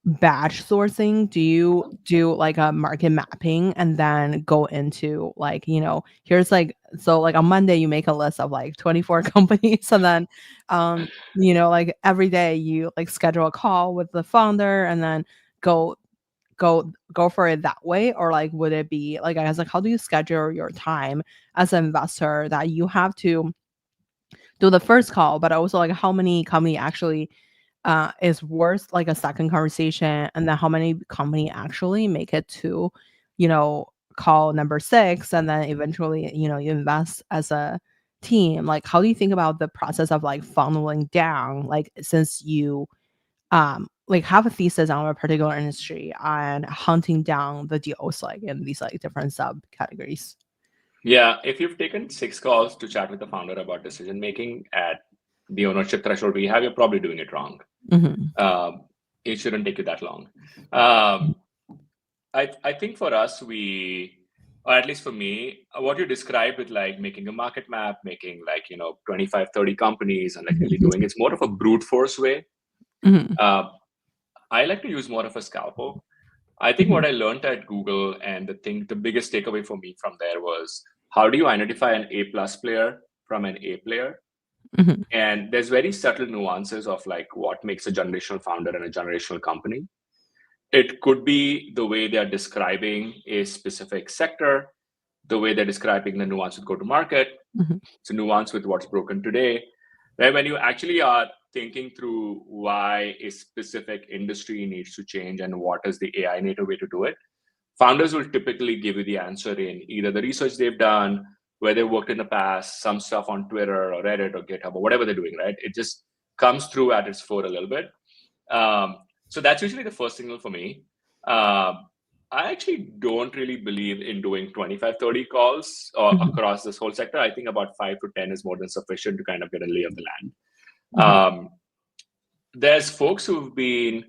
batch sourcing? Do you do like a market mapping and then go into like, here's like so like on Monday you make a list of like 24 companies and then like every day you like schedule a call with the founder and then go go for it that way? Or like would it be like I guess like how do you schedule your time as an investor that you have to do the first call, but also like how many company actually is worth like a second conversation, and then how many company actually make it to, you know, call number 6, and then eventually, you invest as a team. Like, how do you think about the process of like funneling down, like since you like have a thesis on a particular industry and hunting down the deals like in these like different subcategories? Yeah, if you've taken 6 calls to chat with the founder about decision making at the ownership threshold we have, you're probably doing it wrong. Mhm. It shouldn't take you that long. I think for us, or at least for me, what you described with like making a market map, making like 25, 30 companies and like really doing it's more of a brute force way. Mhm. uh, I like to use more of a scalpel. I think what Mhm. I learned at Google, and the biggest takeaway for me from there was how do you identify an A plus player from an A player? Mhm. And there's very subtle nuances of like what makes a generational founder and a generational company. It could be the way they are describing a specific sector. the way they're describing the nuance with go-to-market. Mm-hmm. It's a nuance with what's broken today. Right? When you actually are thinking through why a specific industry needs to change and what is the AI native way to do it, founders will typically give you the answer in either the research they've done, where they worked in the past, some stuff on Twitter or Reddit or GitHub or whatever they're doing, right? It just comes through at its core a little bit. So that's usually the first signal for me. I actually don't really believe in doing 25, 30 calls across this whole sector. I think about 5 to 10 is more than sufficient to kind of get a lay of the land. There's folks who've been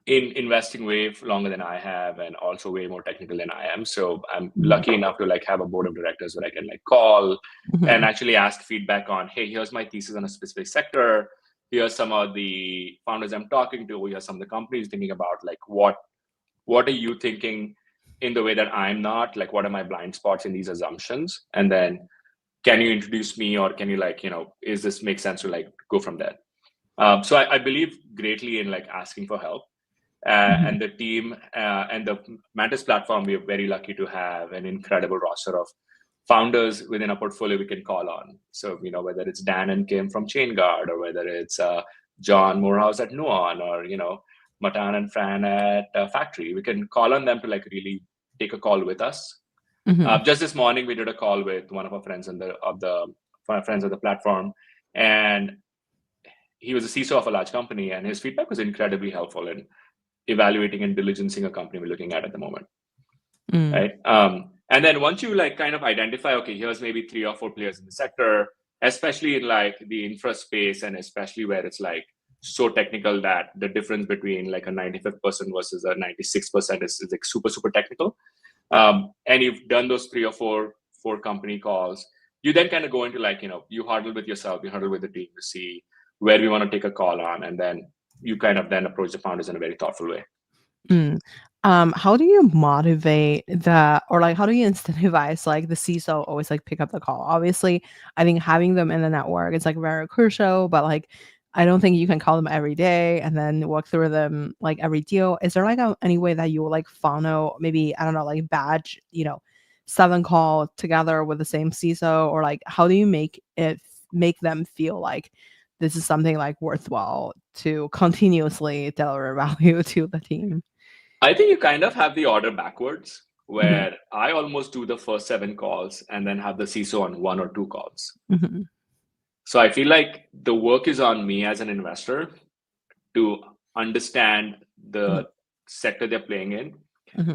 in investing way longer than I have and also way more technical than I am. So I'm lucky enough to have a board of directors where I can call and actually ask feedback on, hey, here's my thesis on a specific sector. Here's some of the founders I'm talking to. Here's some of the companies thinking about what are you thinking in the way that I'm not? What are my blind spots in these assumptions? And then can you introduce me, or can you is this make sense to go from there? So I believe greatly in asking for help. And the team and the Mantis platform, we are very lucky to have an incredible roster of founders within our portfolio we can call on. So, whether it's Dan and Kim from ChainGuard, or whether it's John Morehouse at Nuon, or, Matan and Fran at Factory, we can call on them to really take a call with us. Just this morning, we did a call with one of our friends of the platform, and he was a CISO of a large company, and his feedback was incredibly helpful in evaluating and diligencing a company we're looking at the moment, right? And then once you kind of identify, okay, here's maybe 3 or 4 players in the sector, especially in the infra space, and especially where it's so technical that the difference between a 95th person versus a 96% is super, super technical. And you've done those 3 or 4 company calls, you then kind of go into you huddle with yourself, you huddle with the team to see where we want to take a call on, and then you kind of then approach the founders in a very thoughtful way. How do you motivate how do you incentivize the CISO always pick up the call? Obviously, I think having them in the network is very crucial, but I don't think you can call them every day and then walk through them every deal. Is there any way that you funnel, maybe, I don't know, badge 7 call together with the same CISO, or how do you make them feel this is something worthwhile to continuously deliver value to the team? I think you kind of have the order backwards, where I almost do the first 7 calls and then have the CISO on 1 or 2 calls. So I feel like the work is on me as an investor to understand the sector they're playing in,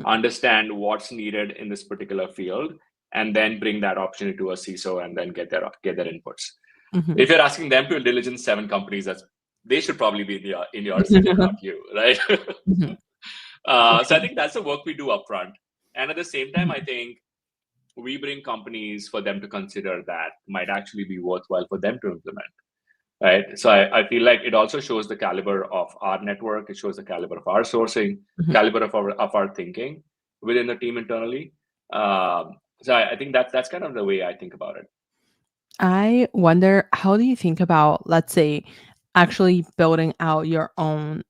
understand what's needed in this particular field, and then bring that opportunity to a CISO and then get their inputs. If you're asking them to diligence 7 companies, they should probably be in your city, not you, right? So I think that's the work we do upfront. And at the same time, I think we bring companies for them to consider that might actually be worthwhile for them to implement, right? So I feel like it also shows the caliber of our network. It shows the caliber of our sourcing, caliber of our thinking within the team internally. So I think that's kind of the way I think about it. I wonder, how do you think about, let's say, actually building out your own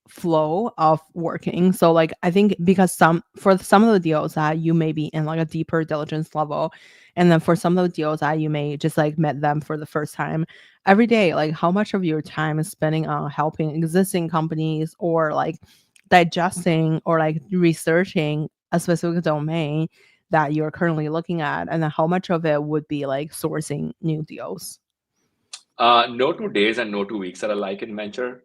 flow of working? So I think because for some of the deals that you may be in a deeper diligence level, and then for some of the deals that you may just met them for the first time, every day, how much of your time is spending on helping existing companies, or digesting or researching a specific domain that you're currently looking at, and then how much of it would be sourcing new deals? No 2 days and no 2 weeks are alike in venture.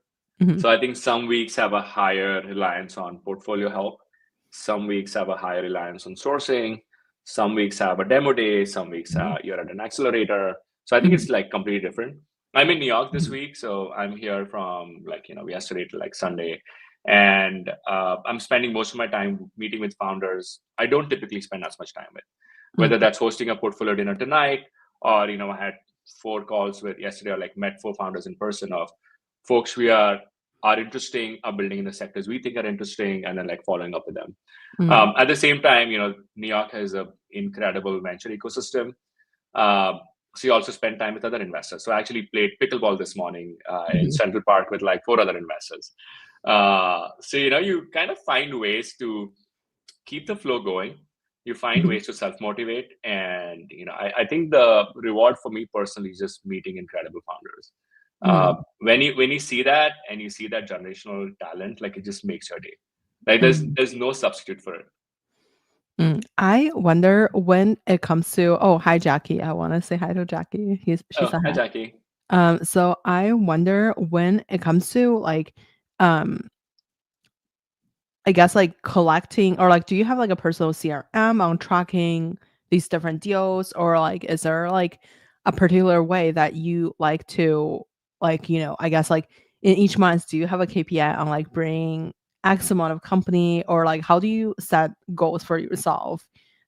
So I think some weeks have a higher reliance on portfolio help. Some weeks have a higher reliance on sourcing. Some weeks have a demo day. Some weeks you're at an accelerator. So I think it's completely different. I'm in New York this week, so I'm here from yesterday to Sunday, and I'm spending most of my time meeting with founders I don't typically spend as much time with, whether that's hosting a portfolio dinner tonight, or I had 4 calls with yesterday, or met 4 founders in person of folks we are interesting, are building in the sectors we think are interesting, and then following up with them. At the same time, New York has an incredible venture ecosystem. So you also spend time with other investors. So I actually played pickleball this morning in Central Park with 4 other investors. So you kind of find ways to keep the flow going. You find ways to self-motivate. And, I think the reward for me personally is just meeting incredible founders. When you see that and you see that generational talent, like it just makes your day. Like there's no substitute for it. I wonder when it comes to hi Jackie. I want to say hi to Jackie. She's a Hi, hi. Jackie. So I wonder when it comes to like I guess like collecting or like do you have like a personal CRM on tracking these different deals, or like is there like a particular way that you like to like, I guess like in each month do you have a KPI on like bringing X amount of company, or like how do you set goals for yourself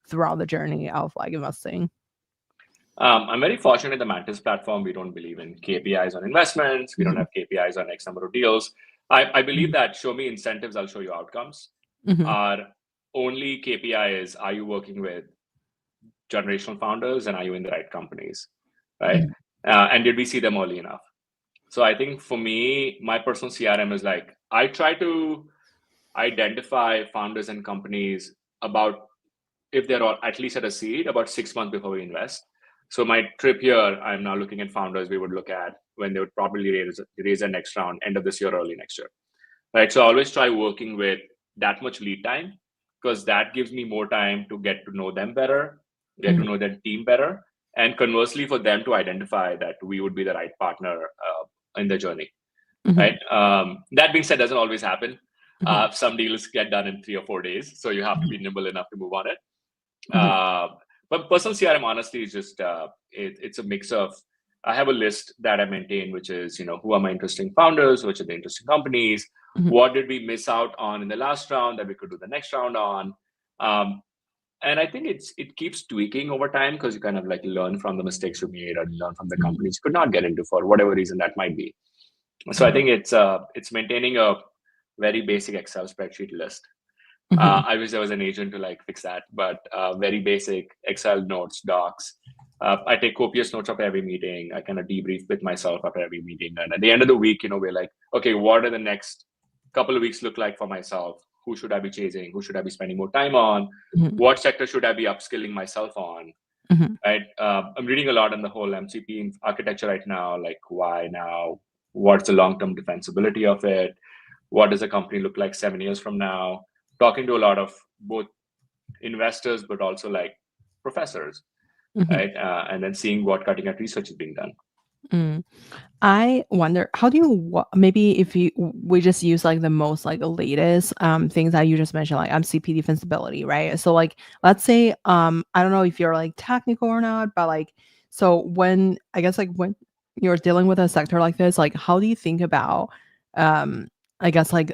throughout the journey of like investing? I'm very fortunate in the Mantis platform. We don't believe in KPIs on investments. We don't have KPIs on X number of deals. I believe that show me incentives, I'll show you outcomes. Our only KPI is, are you working with generational founders and are you in the right companies, right? And did we see them early enough? So I think for me, my personal CRM is like, I try to identify founders and companies about, if they're all, at least at a seed, about 6 months before we invest. So my trip here, I'm now looking at founders we would look at when they would probably raise their next round, end of this year, early next year, right? So I always try working with that much lead time, because that gives me more time to get to know them better, get to know their team better, and conversely for them to identify that we would be the right partner in the journey, right? That being said, doesn't always happen. Some deals get done in 3 or 4 days, so you have to be nimble enough to move on it. But personal CRM, honestly, is just it's a mix of, I have a list that I maintain, which is, who are my interesting founders, which are the interesting companies, what did we miss out on in the last round that we could do the next round on. And I think it keeps tweaking over time, because you kind of like learn from the mistakes you made or learn from the companies you could not get into for whatever reason that might be. So I think it's maintaining a very basic Excel spreadsheet list. I wish there was an agent to like fix that, but very basic Excel notes, docs. I take copious notes of every meeting. I kind of debrief with myself after every meeting. And at the end of the week, we're like, okay, what are the next couple of weeks look like for myself? Who should I be chasing? Who should I be spending more time on? What sector should I be upskilling myself on? Right. I'm reading a lot on the whole MCP architecture right now. Like, why now? What's the long-term defensibility of it? What does a company look like 7 years from now? Talking to a lot of both investors, but also like professors, right? And then seeing what cutting edge research is being done. I wonder, how do you maybe if we just use like the most like the latest things that you just mentioned, like MCP defensibility, right? So like let's say I don't know if you're like technical or not, but like so when I guess like when you're dealing with a sector like this, like how do you think about I guess like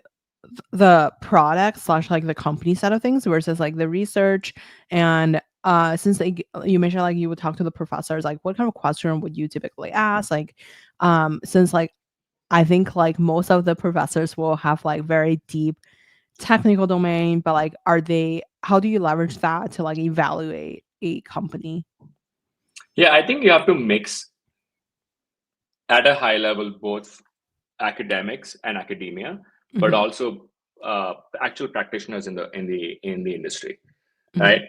the product slash like the company side of things versus like the research? And since like you mentioned like you would talk to the professors, like what kind of question would you typically ask? Like since like I think like most of the professors will have like very deep technical domain, but like how do you leverage that to like evaluate a company? Yeah, I think you have to mix at a high level both academics and academia, but also actual practitioners in the industry, right?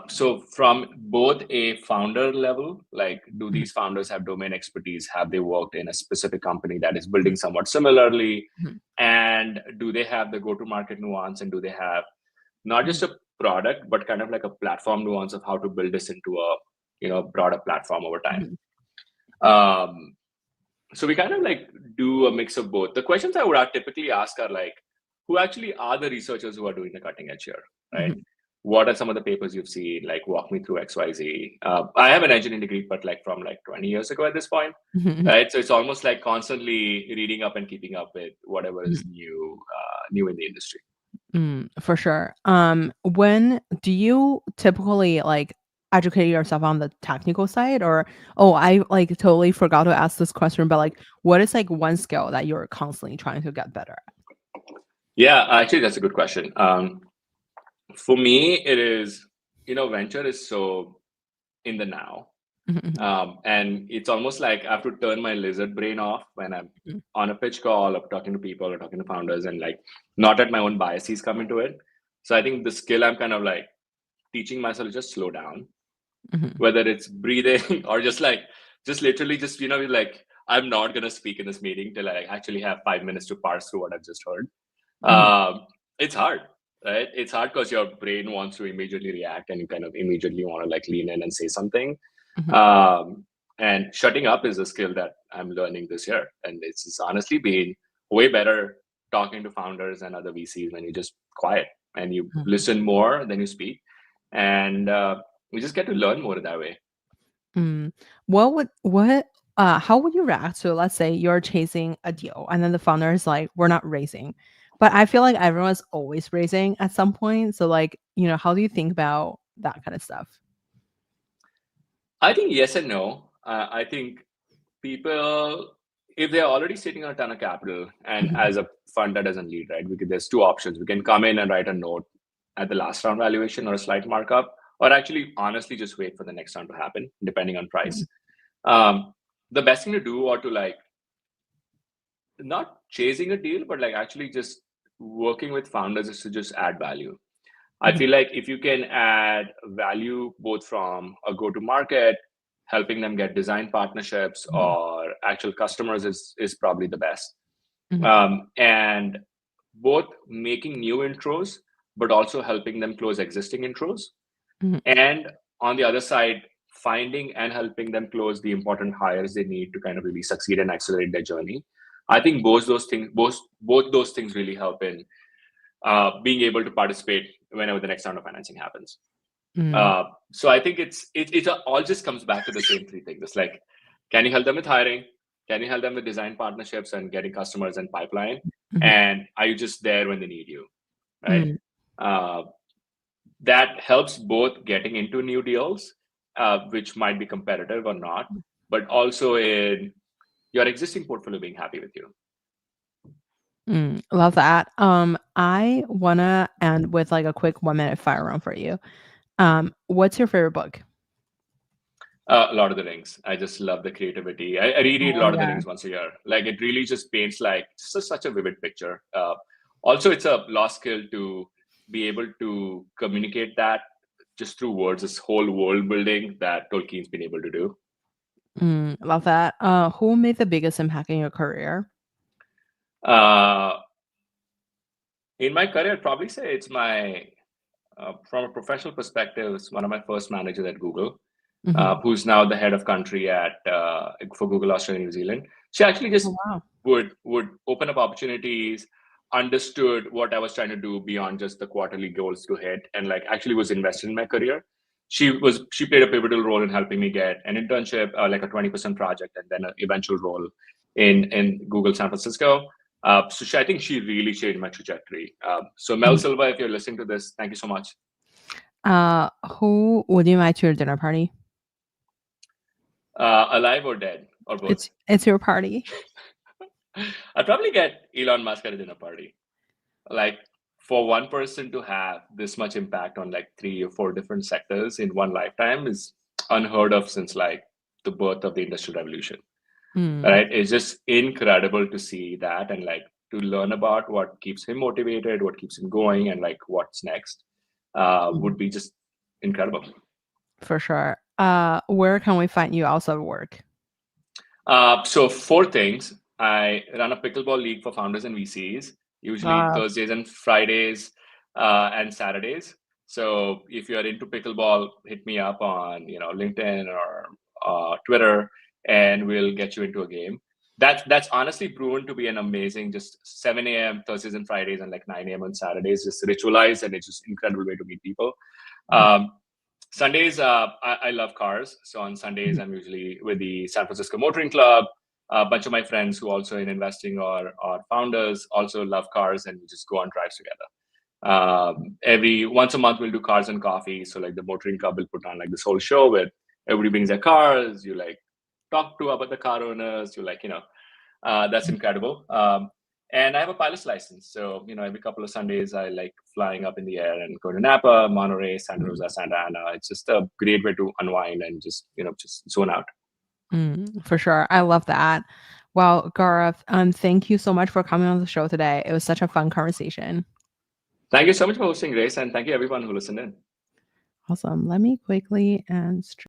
So from both a founder level, like do these founders have domain expertise? Have they worked in a specific company that is building somewhat similarly? And do they have the go-to-market nuance? And do they have not just a product, but kind of like a platform nuance of how to build this into a broader platform over time? So we kind of like do a mix of both. The questions I would typically ask are like, who actually are the researchers who are doing the cutting edge here, right? What are some of the papers you've seen? Like, walk me through XYZ. I have an engineering degree, but like from like 20 years ago at this point, right? So it's almost like constantly reading up and keeping up with whatever is new in the industry. For sure. When do you typically like educate yourself on the technical side, or I like totally forgot to ask this question, but like what is like one skill that you're constantly trying to get better at? Yeah, actually that's a good question. For me, it is, venture is so in the now. And it's almost like I have to turn my lizard brain off when I'm on a pitch call or talking to people or talking to founders, and like not let my own biases come into it. So I think the skill I'm kind of like teaching myself to just slow down, Mhm. whether it's breathing or just literally just, like, I'm not going to speak in this meeting till I actually have 5 minutes to parse through what I've just heard. Mhm. It's hard, right? It's hard because your brain wants to immediately react and you kind of immediately want to like lean in and say something. Mhm. And shutting up is a skill that I'm learning this year. And it's honestly been way better talking to founders and other VCs when you just quiet and you Mhm. listen more than you speak. And we just get to learn more that way. Mm. How would you react to, let's say you're chasing a deal and then the founder is like, we're not raising. But I feel like everyone's always raising at some point. So like, how do you think about that kind of stuff? I think yes and no. I think people, if they're already sitting on a ton of capital, and Mhm. as a fund that doesn't lead, right? Because there's two options. We can come in and write a note at the last round valuation or a slight markup, or actually honestly just wait for the next round to happen, depending on price. Mhm. The best thing to do, or to like not chasing a deal, but like actually just working with founders, is to just add value. I Mhm. feel like if you can add value both from a go to market, helping them get design partnerships, Mhm. or actual customers is probably the best. Mhm. And both making new intros, but also helping them close existing intros. Mhm. And on the other side, finding and helping them close the important hires they need to kind of really succeed and accelerate their journey. I think both those things really help in being able to participate whenever the next round of financing happens. Mhm. So I think it all just comes back to the same three things. It's like, can you help them with hiring? Can you help them with design partnerships and getting customers and pipeline? Mhm. And are you just there when they need you, right? Mhm. Uh, that helps both getting into new deals, which might be competitive or not, but also in your existing portfolio being happy with you. Love that. I wanna end with like a quick 1 minute fire round for you. What's your favorite book? Lord of the Rings. I just love the creativity. I reread Oh Lord of the yeah. Rings once a year. Like, it really just paints like such a vivid picture. Also, it's a lost skill to be able to communicate that just through words. This whole world building that Tolkien's been able to do. Love that. Who made the biggest impact in your career? Uh, in my career, I'd probably say it's my from a professional perspective, it's one of my first managers at Google, Mhm. who's now the head of country at for Google Australia New Zealand. She actually just Oh, wow. would open up opportunities, understood what I was trying to do beyond just the quarterly goals to hit, and like actually was invested in my career. She played a pivotal role in helping me get an internship, like a 20% project, and then an eventual role in Google San Francisco. I think she really changed my trajectory. So Mel Mhm. Silva, if you're listening to this, thank you so much. Who would you invite to your dinner party? Alive or dead or both? It's your party. I'd probably get Elon Musk at a dinner party. Like, for one person to have this much impact on like 3 or 4 different sectors in one lifetime is unheard of since like the birth of the Industrial Revolution. Mm, Right? It's just incredible to see that, and like to learn about what keeps him motivated, what keeps him going, and like what's next mm, would be just incredible. for sure. Where can we find you outside of work? So 4 things. I run a pickleball league for founders and VCs, usually Uh, Thursdays and Fridays and Saturdays. So if you're into pickleball, hit me up on LinkedIn or Twitter, and we'll get you into a game. That's honestly proven to be an amazing, just 7 a.m. Thursdays and Fridays and like 9 a.m. on Saturdays, just ritualized, and it's just incredible way to meet people. mhm, Um, Sundays, I love cars. So on Sundays, mhm, I'm usually with the San Francisco Motoring Club. A bunch of my friends who also in investing or founders also love cars, and we just go on drives together. Every once a month, we'll do cars and coffee. So like the Motoring Club will put on like this whole show where everybody brings their cars. You like talk to about the car owners. That's incredible. And I have a pilot's license. So, every couple of Sundays, I like flying up in the air and go to Napa, Monterey, Santa mhm, Rosa, Santa Ana. It's just a great way to unwind and just zone out. for sure. I love that. Well, Gaurav, thank you so much for coming on the show today. It was such a fun conversation. Thank you so much for hosting, Grace. And thank you, everyone who listened in. Awesome. Let me quickly and